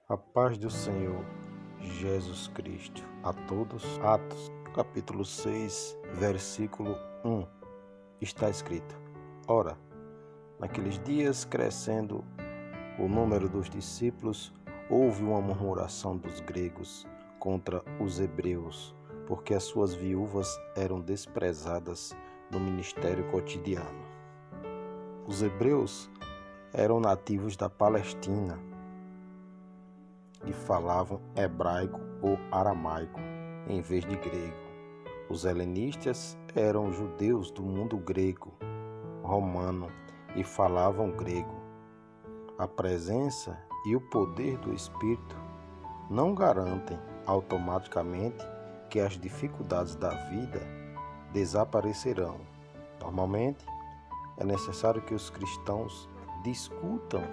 A paz do Senhor Jesus Cristo a todos. Atos, capítulo 6, versículo 1, está escrito: Ora, naqueles dias, crescendo o número dos discípulos, houve uma murmuração dos gregos contra os hebreus, porque as suas viúvas eram desprezadas no ministério cotidiano. Os hebreus eram nativos da Palestina e falavam hebraico ou aramaico em vez de grego. Os helenistas eram judeus do mundo grego, romano, e falavam grego. A presença e o poder do Espírito não garantem automaticamente que as dificuldades da vida desaparecerão. Normalmente, é necessário que os cristãos discutam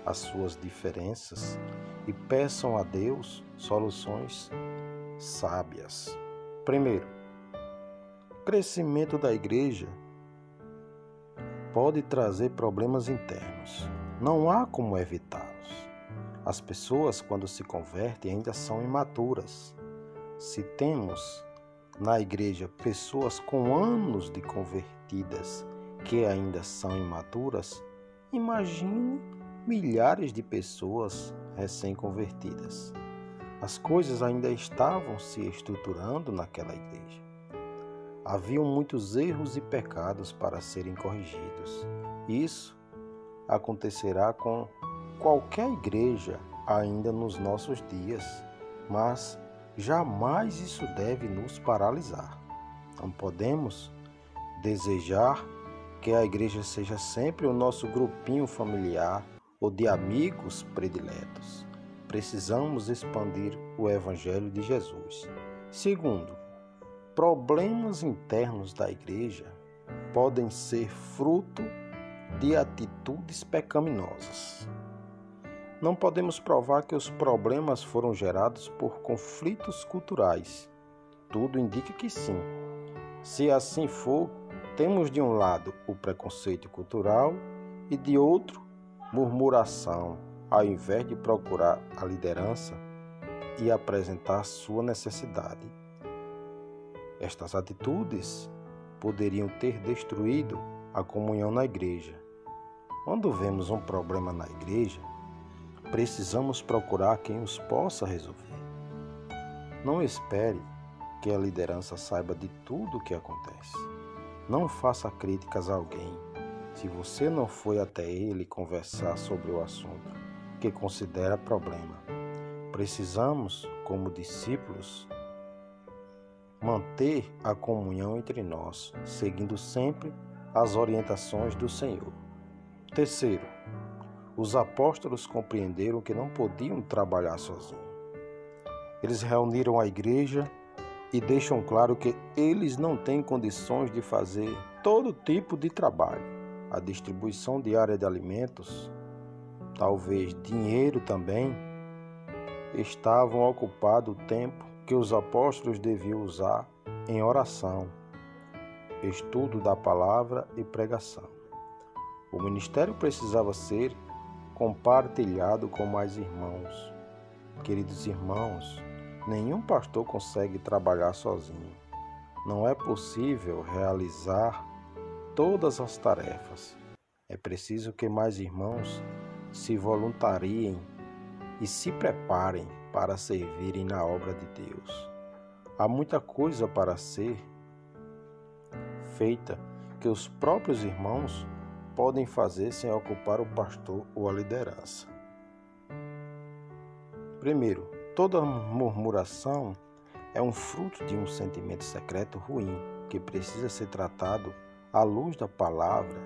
as suas diferenças e peçam a Deus soluções sábias. Primeiro, o crescimento da igreja pode trazer problemas internos. Não há como evitá-los. As pessoas, quando se convertem, ainda são imaturas. Se temos na igreja pessoas com anos de convertidas que ainda são imaturas, imagine milhares de pessoas recém-convertidas. As coisas ainda estavam se estruturando naquela igreja. Haviam muitos erros e pecados para serem corrigidos. Isso acontecerá com qualquer igreja ainda nos nossos dias, mas jamais isso deve nos paralisar. Não podemos desejar que a igreja seja sempre o nosso grupinho familiar ou de amigos prediletos. Precisamos expandir o Evangelho de Jesus. Segundo, problemas internos da igreja podem ser fruto de atitudes pecaminosas. Não podemos provar que os problemas foram gerados por conflitos culturais. Tudo indica que sim. Se assim for, temos de um lado o preconceito cultural e de outro murmuração, ao invés de procurar a liderança e apresentar sua necessidade. Estas atitudes poderiam ter destruído a comunhão na igreja. Quando vemos um problema na igreja, precisamos procurar quem os possa resolver. Não espere que a liderança saiba de tudo o que acontece. Não faça críticas a alguém se você não foi até ele conversar sobre o assunto que considera problema. Precisamos, como discípulos, manter a comunhão entre nós, seguindo sempre as orientações do Senhor. Terceiro, os apóstolos compreenderam que não podiam trabalhar sozinhos. Eles reuniram a igreja e deixam claro que eles não têm condições de fazer todo tipo de trabalho. A distribuição diária de alimentos, talvez dinheiro também, estavam ocupando o tempo que os apóstolos deviam usar em oração, estudo da palavra e pregação. O ministério precisava ser compartilhado com mais irmãos. Queridos irmãos, nenhum pastor consegue trabalhar sozinho. Não é possível realizar todas as tarefas. É preciso que mais irmãos se voluntariem e se preparem para servirem na obra de Deus. Há muita coisa para ser feita que os próprios irmãos podem fazer sem ocupar o pastor ou a liderança. Primeiro, toda murmuração é um fruto de um sentimento secreto ruim que precisa ser tratado à luz da palavra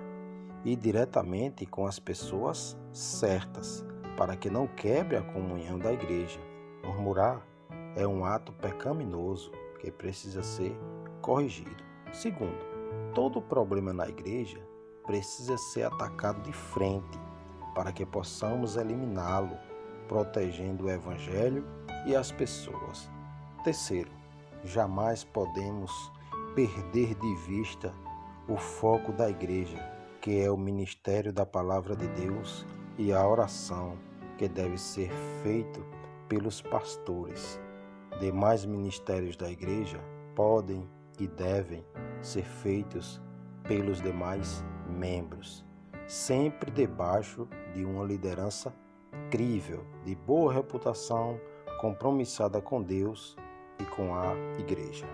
e diretamente com as pessoas certas, para que não quebre a comunhão da igreja. Murmurar é um ato pecaminoso que precisa ser corrigido. Segundo, todo problema na igreja precisa ser atacado de frente para que possamos eliminá-lo, protegendo o Evangelho e as pessoas. Terceiro, jamais podemos perder de vista o foco da igreja, que é o ministério da palavra de Deus e a oração. que deve ser feito pelos pastores. Demais ministérios da igreja podem e devem ser feitos pelos demais membros, sempre debaixo de uma liderança crível, de boa reputação, compromissada com Deus e com a igreja.